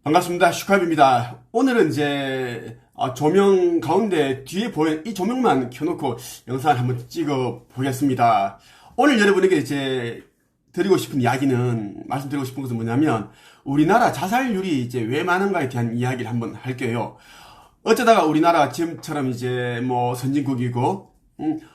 반갑습니다. 슈카입니다. 오늘은 이제 조명 가운데 뒤에 보이는 이 조명만 켜놓고 영상을 한번 찍어 보겠습니다. 오늘 여러분에게 이제 드리고 싶은 이야기는, 말씀드리고 싶은 것은 뭐냐면, 우리나라 자살률이 이제 왜 많은가에 대한 이야기를 한번 할게요. 어쩌다가 우리나라 지금처럼 이제 뭐 선진국이고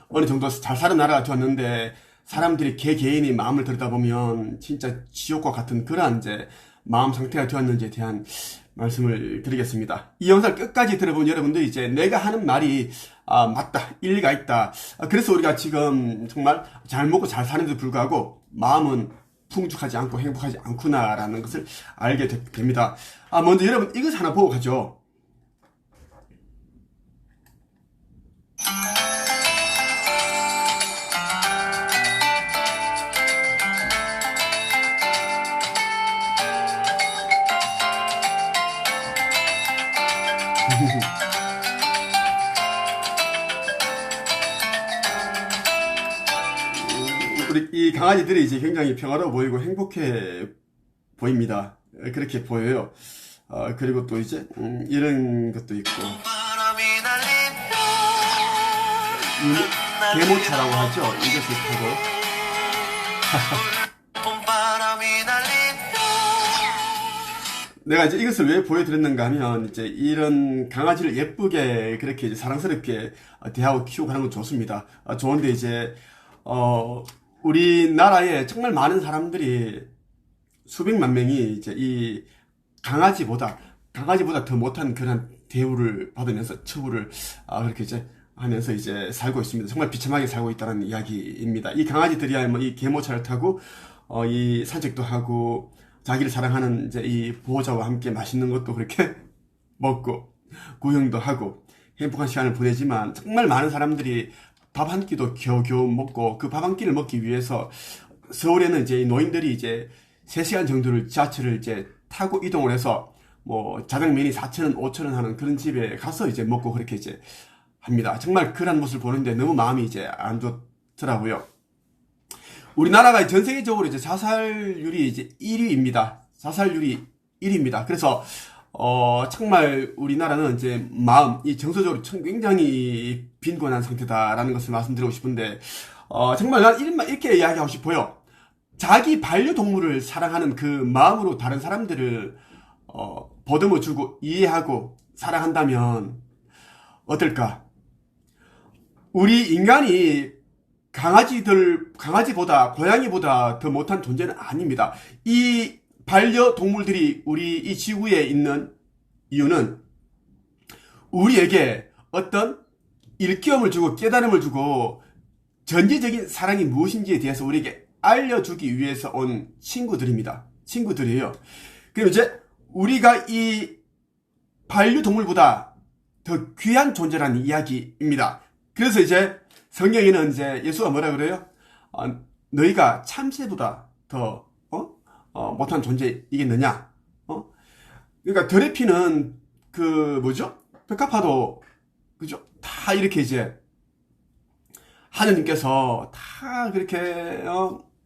어느 정도 잘 사는 나라가 되었는데, 사람들이 개개인의 마음을 들여다보면 진짜 지옥과 같은 그러한 이제 마음 상태가 되었는지에 대한 말씀을 드리겠습니다. 이 영상을 끝까지 들어본 여러분들이 이제 내가 하는 말이 맞다, 일리가 있다. 그래서 우리가 지금 정말 잘 먹고 잘 사는데도 불구하고 마음은 풍족하지 않고 행복하지 않구나라는 것을 알게 됩니다. 먼저 여러분 이것 하나 보고 가죠. 우리 이 강아지들이 이제 굉장히 평화로워 보이고 행복해 보입니다. 그렇게 보여요. 그리고 또 이제 이런 것도 있고, 대모차라고 하죠. 이것을 타고 내가 이제 이것을 왜 보여드렸는가 하면, 이제 이런 강아지를 예쁘게 그렇게 이제 사랑스럽게 대하고 키우고 하는 건 좋습니다. 좋은데 이제 우리나라에 정말 많은 사람들이, 수백만 명이 이제 이 강아지보다 더 못한 그런 대우를 받으면서 처우를 그렇게 이제 하면서 이제 살고 있습니다. 정말 비참하게 살고 있다는 이야기입니다. 이 강아지들이야 뭐 이 개모차를 타고 이 산책도 하고, 자기를 사랑하는 이제 이 보호자와 함께 맛있는 것도 그렇게 먹고 구경도 하고 행복한 시간을 보내지만, 정말 많은 사람들이 밥 한 끼도 겨우겨우 먹고, 그 밥 한 끼를 먹기 위해서 서울에는 이제 노인들이 이제 3시간 정도를 지하철을 이제 타고 이동을 해서 뭐 자장면이 4,000원, 5,000원 하는 그런 집에 가서 이제 먹고 그렇게 이제 합니다. 정말 그런 모습을 보는데 너무 마음이 이제 안 좋더라고요. 우리나라가 전 세계적으로 이제 자살률이 이제 1위입니다. 자살률이 1위입니다. 그래서 정말 우리나라는 이제 이 정서적으로 굉장히 빈곤한 상태다라는 것을 말씀드리고 싶은데, 정말 난 이렇게 이야기하고 싶어요. 자기 반려동물을 사랑하는 그 마음으로 다른 사람들을 보듬어주고 이해하고 사랑한다면 어떨까? 우리 인간이 강아지보다, 고양이보다 더 못한 존재는 아닙니다. 이 반려동물들이 우리 이 지구에 있는 이유는 우리에게 어떤 일깨움을 주고 깨달음을 주고 전제적인 사랑이 무엇인지에 대해서 우리에게 알려주기 위해서 온 친구들이에요. 그리고 이제 우리가 이 반려동물보다 더 귀한 존재라는 이야기입니다. 그래서 이제 성경에는 이제 예수가 뭐라 그래요? 너희가 참새보다 더 못한 존재이겠느냐? 그러니까 더레피는 그 뭐죠? 백합화도, 그죠? 다 이렇게 이제 하느님께서 다 그렇게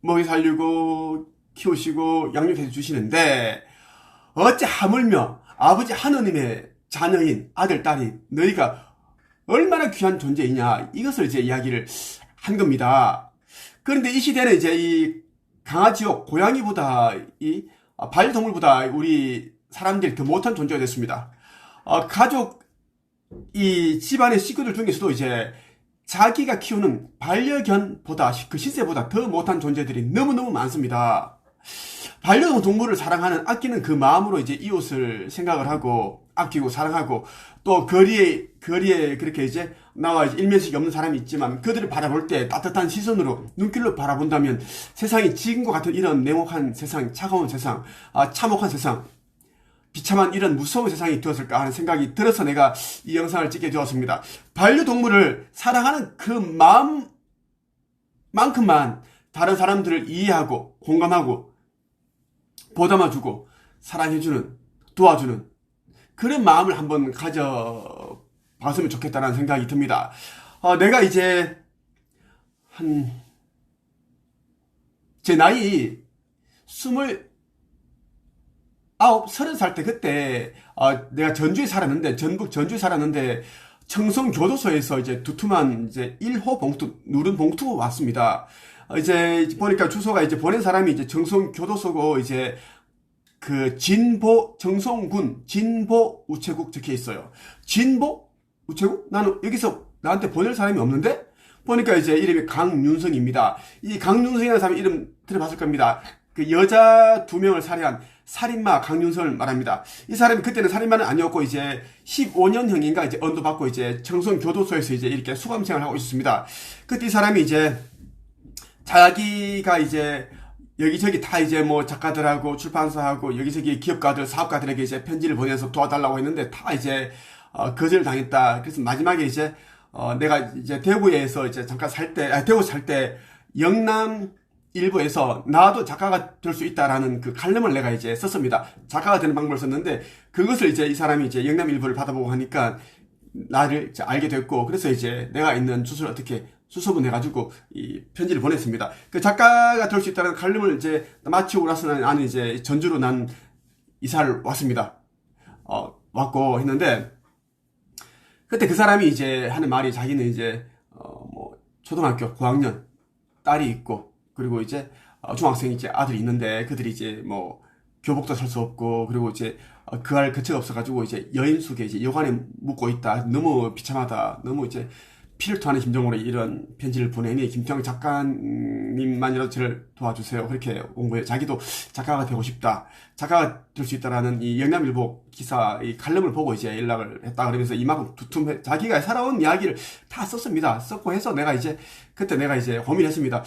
먹이 살리고 키우시고 양육해 주시는데, 어째 하물며 아버지 하느님의 자녀인 아들, 딸이 너희가 얼마나 귀한 존재이냐, 이것을 이제 이야기를 한 겁니다. 그런데 이 시대는 이제 이 강아지요, 고양이보다, 이 반려동물보다 우리 사람들이 더 못한 존재가 됐습니다. 이 집안의 식구들 중에서도 이제 자기가 키우는 반려견보다, 그 신세보다 더 못한 존재들이 너무너무 많습니다. 반려동물을 사랑하는, 아끼는 그 마음으로 이제 이웃을 생각을 하고 아끼고 사랑하고, 또 거리에 그렇게 이제 나와 이제 일면식이 없는 사람이 있지만 그들을 바라볼 때 따뜻한 시선으로, 눈길로 바라본다면 세상이 지금과 같은 이런 냉혹한 세상, 차가운 세상, 참혹한 세상, 비참한 이런 무서운 세상이 되었을까 하는 생각이 들어서 내가 이 영상을 찍게 되었습니다. 반려동물을 사랑하는 그 마음만큼만 다른 사람들을 이해하고 공감하고 보담아주고 사랑해주는, 도와주는 그런 마음을 한번 가져봤으면 좋겠다는 생각이 듭니다. 내가 이제 제 나이 29 서른 살 때 그때, 내가 전주에 살았는데, 전북 전주에 살았는데, 청송교도소에서 이제 두툼한 이제 1호 봉투, 누른 봉투 왔습니다. 이제 보니까 주소가 이제 보낸 사람이 이제 청송교도소고, 이제 그 진보, 청송군 진보 우체국 적혀 있어요. 진보 우체국? 나는 여기서 나한테 보낼 사람이 없는데? 보니까 이제 이름이 강윤성입니다. 이 강윤성이라는 사람 이름 들어봤을 겁니다. 그 여자 2명을 살해한 살인마 강윤성을 말합니다. 이 사람이 그때는 살인마는 아니었고 이제 15년형인가 이제 언도받고 이제 청송교도소에서 이제 이렇게 수감생활을 하고 있었습니다. 그때 이 사람이 이제 자기가 이제 여기저기 다 이제 뭐 작가들하고 출판사하고 여기저기 기업가들, 사업가들에게 이제 편지를 보내서 도와달라고 했는데 다 이제 거절당했다. 그래서 마지막에 이제 내가 이제 대구에서 이제 잠깐 대구 살 때 영남 일부에서 나도 작가가 될 수 있다라는 그 칼럼을 내가 이제 썼습니다. 작가가 되는 방법을 썼는데 그것을 이제 이 사람이 이제 영남 일부를 받아보고 하니까 나를 이제 알게 됐고 그래서 이제 내가 있는 주소를 어떻게 수소문해가지고 이 편지를 보냈습니다. 그 작가가 될 수 있다는 칼럼을 이제 마치고 나서 나는 이제 전주로 난 이사를 왔습니다. 왔고 했는데 그때 그 사람이 이제 하는 말이 자기는 이제 뭐 초등학교 고학년 딸이 있고 그리고 이제 중학생 이제 아들이 있는데 그들이 이제 뭐 교복도 살 수 없고 그리고 이제 그할 거처가 없어가지고 이제 여인숙에 이제 여관에 묵고 있다. 너무 비참하다. 너무 이제 피를 토하는 심정으로 이런 편지를 보내니 김태형 작가님만이라도 저를 도와주세요. 그렇게 온 거예요. 자기도 작가가 되고 싶다. 작가가 될 수 있다라는 이 영남일보 기사, 이 칼럼을 보고 이제 연락을 했다. 그러면서 이만큼 두툼해, 자기가 살아온 이야기를 다 썼습니다. 썼고 해서 그때 내가 이제 고민했습니다.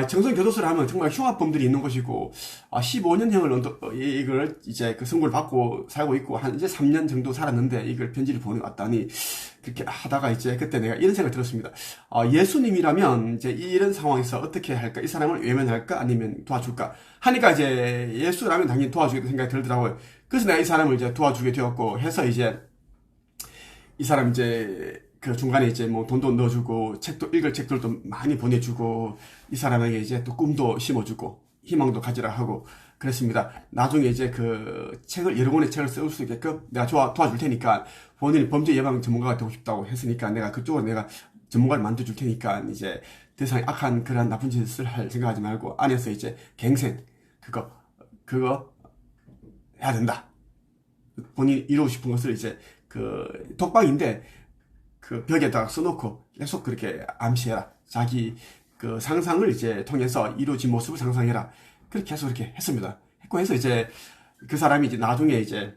청송교도소를 하면 정말 흉악범들이 있는 곳이고, 15년형을 이걸 이제 그 선고를 받고 살고 있고, 이제 3년 정도 살았는데 이걸 편지를 보내왔다니, 그렇게 하다가 이제 그때 내가 이런 생각을 들었습니다. 예수님이라면 이제 이런 상황에서 어떻게 할까? 이 사람을 외면할까? 아니면 도와줄까? 하니까 이제 예수라면 당연히 도와주겠다는 생각이 들더라고요. 그래서 내가 이 사람을 이제 도와주게 되었고 해서 이제 이 사람 이제 그 중간에 이제 뭐 돈도 넣어주고 읽을 책들도 많이 보내주고 이 사람에게 이제 또 꿈도 심어주고 희망도 가지라 하고 그랬습니다. 나중에 이제 그 책을 여러 권의 책을 쓸 수 있게끔 내가 도와줄 테니까 본인이 범죄 예방 전문가가 되고 싶다고 했으니까 내가 그쪽으로 내가 전문가를 만들어줄 테니까 이제 더 이상 악한 그런 나쁜 짓을 할 생각하지 말고 안에서 이제 갱생 그거 해야 된다. 본인이 이루고 싶은 것을 이제 그 독방인데 그 벽에다가 써놓고 계속 그렇게 암시해라. 자기 그 상상을 이제 통해서 이루어진 모습을 상상해라. 그렇게 계속 이렇게 했습니다. 했고 해서 이제 그 사람이 이제 나중에 이제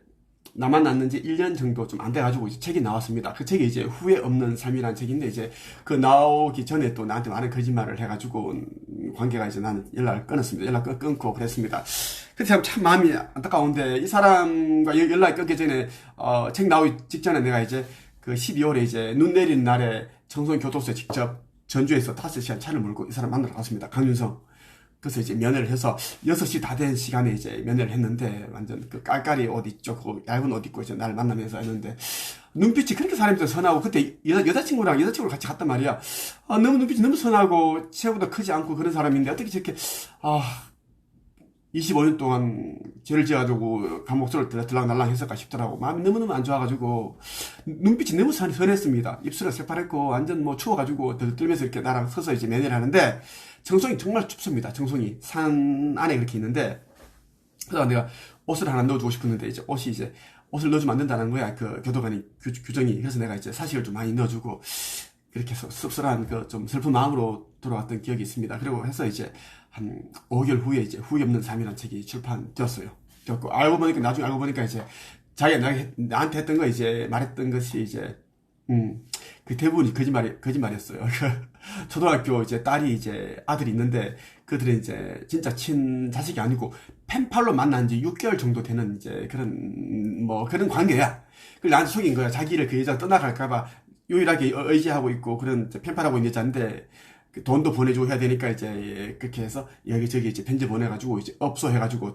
나 만났는 지 1년 정도 좀 안 돼가지고 이제 책이 나왔습니다. 그 책이 이제 후회 없는 삶이라는 책인데 이제 그 나오기 전에 또 나한테 많은 거짓말을 해가지고 관계가 이제 나는 연락을 끊었습니다. 연락 끊고 그랬습니다. 그때 참 마음이 안타까운데 이 사람과 연락이 끊기 전에 책 나오기 직전에 내가 이제 그 12월에 이제 눈 내리는 날에 청송교도소에 직접 전주에서 5시간 차를 몰고 이 사람 만나러 갔습니다. 강윤성. 그래서 이제 면회를 해서 6시 다 된 시간에 이제 면회를 했는데 완전 그 깔깔이 옷 입죠. 그 얇은 옷 입고 이제 날 만나면서 했는데 눈빛이 그렇게 사람이 선하고 그때 여자친구랑 같이 갔단 말이야. 너무 눈빛이 너무 선하고 체구도 크지 않고 그런 사람인데 어떻게 저렇게 25년 동안 죄를 지어가지고 감옥소를 들락날락 했을까 싶더라고. 마음이 너무너무 안 좋아가지고 눈빛이 너무 선했습니다. 입술은 새파랬고 완전 뭐 추워가지고 들면서 이렇게 나랑 서서 이제 면회를 하는데 청송이 정말 춥습니다. 청송이 산 안에 그렇게 있는데 그래서 내가 옷을 하나 넣어주고 싶었는데 이제 옷을 넣어주면 안 된다는 거야. 그 교도관이 규정이. 그래서 내가 이제 사식을 좀 많이 넣어주고 이렇게 해서 씁쓸한 그 좀 슬픈 마음으로 돌아왔던 기억이 있습니다. 그리고 해서 이제 한 5개월 후에 이제 후회 없는 삶이라는 책이 출판되었어요. 나중에 알고 보니까 이제 자기가 나한테 했던 거 이제 말했던 것이 이제 그 대부분이 거짓말이었어요. 초등학교 이제 딸이 이제 아들이 있는데 그들은 이제 진짜 친자식이 아니고 펜팔로 만난 지 6개월 정도 되는 이제 그런 관계야. 그걸 나한테 속인 거야. 자기를 그 여자가 떠나갈까봐 유일하게 의지하고 있고 그런 펜팔하고 있는 여자인데 돈도 보내주고 해야 되니까 이제 그렇게 해서 여기저기 이제 편지 보내가지고 이제 업소해가지고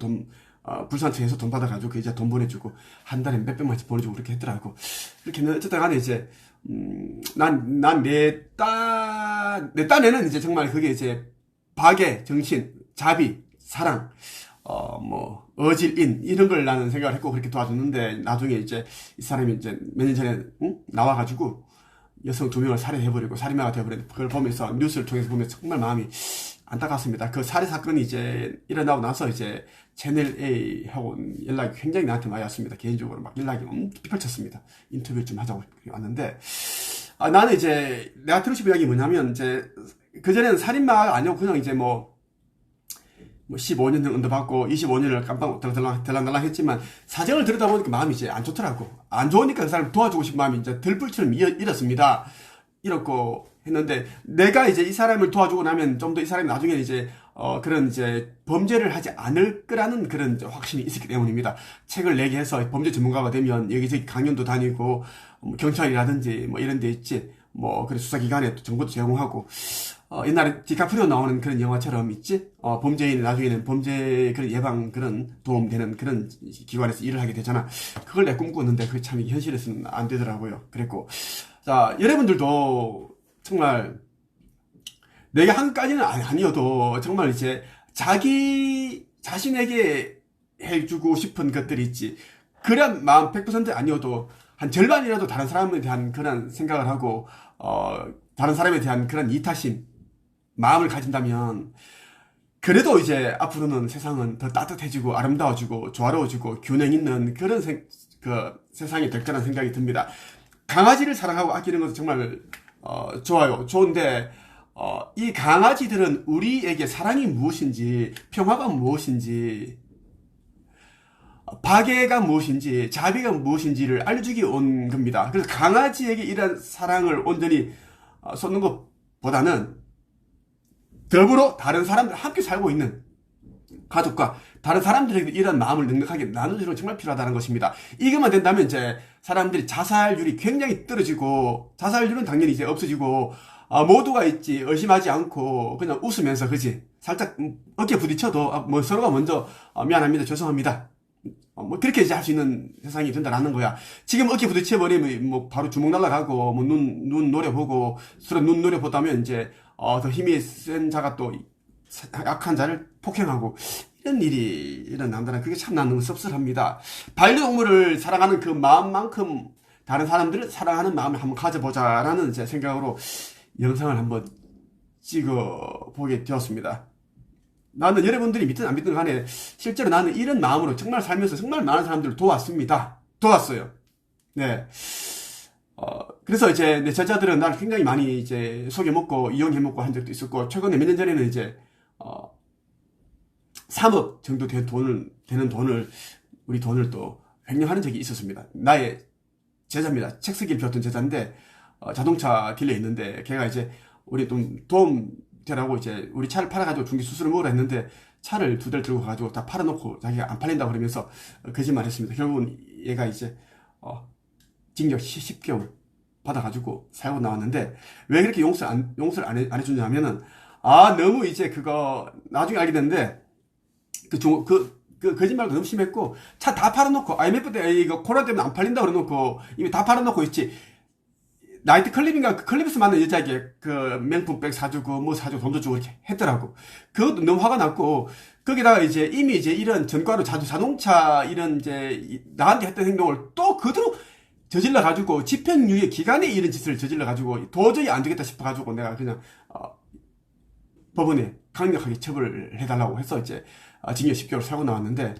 불산청에서 돈 받아가지고 그 이제 돈 보내주고 한 달에 몇백만씩 보내주고 그렇게 했더라고. 그렇게 했는데 어쨌든 간에 이제 내 딴에는 이제 정말 그게 이제 박애, 정신, 자비, 사랑, 어질인 이런 걸 나는 생각을 했고 그렇게 도와줬는데 나중에 이제 이 사람이 이제 몇 년 전에 나와가지고 여성 2명을 살해해버리고 살인마가 되어버린 그걸 보면서 뉴스를 통해서 보면서 정말 마음이 안타깝습니다. 그 살해 사건이 이제 일어나고 나서 이제 채널 A하고 연락이 굉장히 나한테 많이 왔습니다. 개인적으로 막 연락이 엄청 삐펼쳤습니다. 인터뷰 좀 하자고 왔는데 나는 이제 내가 들고 싶은 이야기 뭐냐면 이제 그전에는 살인마가 아니고 그냥 이제 뭐 15년 언더받고 25년을 깜빡 들락날락 했지만 사정을 들여다보니까 마음이 이제 안 좋더라고. 안 좋으니까 그 사람을 도와주고 싶은 마음이 이제 들불처럼 일었습니다. 이렇고 했는데 내가 이제 이 사람을 도와주고 나면 좀 더 이 사람이 나중에 이제 그런 이제 범죄를 하지 않을 거라는 그런 확신이 있었기 때문입니다. 책을 내게 해서 범죄 전문가가 되면 여기저기 강연도 다니고 경찰이라든지 뭐 이런 데 있지 뭐 그런 수사기관에 정보도 제공하고 옛날에 디카프리오 나오는 그런 영화처럼 있지 범죄인이 나중에는 범죄 그런 예방 그런 도움되는 그런 기관에서 일을 하게 되잖아. 그걸 내가 꿈꾸었는데 그게 참 현실에서는 안 되더라고요. 그랬고 자 여러분들도 정말 내가 한 까지는 아니어도 정말 이제 자기 자신에게 해주고 싶은 것들이 있지. 그런 마음 100% 아니어도 한 절반이라도 다른 사람에 대한 그런 생각을 하고 다른 사람에 대한 그런 이타심 마음을 가진다면 그래도 이제 앞으로는 세상은 더 따뜻해지고 아름다워지고 조화로워지고 균형 있는 그런 세상이 될 거라는 생각이 듭니다. 강아지를 사랑하고 아끼는 것은 정말 좋아요. 좋은데 이 강아지들은 우리에게 사랑이 무엇인지 평화가 무엇인지 박애가 무엇인지 자비가 무엇인지를 알려주기 온 겁니다. 그래서 강아지에게 이런 사랑을 온전히 쏟는 것보다는 더불어 다른 사람들 함께 살고 있는 가족과 다른 사람들에게 이런 마음을 넉넉하게 나눠주는 게 정말 필요하다는 것입니다. 이것만 된다면 이제 사람들이 자살률이 굉장히 떨어지고 자살률은 당연히 이제 없어지고 모두가 있지 의심하지 않고 그냥 웃으면서 그지 살짝 어깨 부딪혀도 뭐 서로가 먼저 미안합니다 죄송합니다 뭐 그렇게 이제 할 수 있는 세상이 된다라는 거야. 지금 어깨 부딪혀 버리면 뭐 바로 주먹 날라가고 뭐 눈 노려보고 서로 눈 노려보다면 이제 더 힘이 센 자가 또 약한 자를 폭행하고 이런 일이 일어난다는 그게 참 나는 너무 씁쓸합니다. 반려동물을 사랑하는 그 마음만큼 다른 사람들을 사랑하는 마음을 한번 가져보자라는 제 생각으로 영상을 한번 찍어보게 되었습니다. 나는 여러분들이 믿든 안 믿든 간에 실제로 나는 이런 마음으로 정말 살면서 정말 많은 사람들을 도왔습니다. 도왔어요. 네. 그래서 이제 내 제자들은 나를 굉장히 많이 이제 속여먹고 이용해먹고 한 적도 있었고, 최근에 몇 년 전에는 이제, 3억 정도 되는 돈을, 우리 돈을 또 횡령하는 적이 있었습니다. 나의 제자입니다. 책 쓰기를 배웠던 제자인데, 자동차 딜러에 있는데, 걔가 이제 우리 좀 도움 되라고 이제 우리 차를 팔아가지고 중개 수수료 먹으라 했는데, 차를 2대를 들고 가가지고 다 팔아놓고 자기가 안 팔린다고 그러면서 거짓말 했습니다. 결국은 얘가 이제, 징역 10개월 받아가지고 살고 나왔는데, 왜 그렇게 용서를 안 해주냐면은, 너무 이제 그거, 나중에 알게 됐는데, 거짓말도 너무 심했고, 차 다 팔아놓고, IMF 때 이거 코로나 때문에 안 팔린다고 그래놓고, 이미 다 팔아놓고 있지. 나이트 클립인가, 클립에서 만난 여자에게 그 명품백 사주고, 뭐 사주고, 돈도 주고 이렇게 했더라고. 그것도 너무 화가 났고, 거기다가 이제 이미 이제 이런 전과로 자동차 이런 이제 나한테 했던 행동을 또 그대로 저질러가지고, 집행유예 기간에 이런 짓을 저질러가지고, 도저히 안 되겠다 싶어가지고, 내가 그냥, 법원에 강력하게 처벌을 해달라고 해서 이제, 징역 10개월 살고 나왔는데,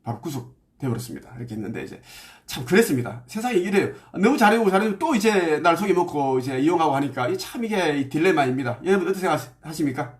바로 구속되어버렸습니다. 이렇게 했는데, 이제, 참, 그랬습니다. 세상이 이래요. 너무 잘해오고 또 이제 날 속여먹고 이제 이용하고 하니까, 참 이게 딜레마입니다. 여러분 어떻게 생각하십니까?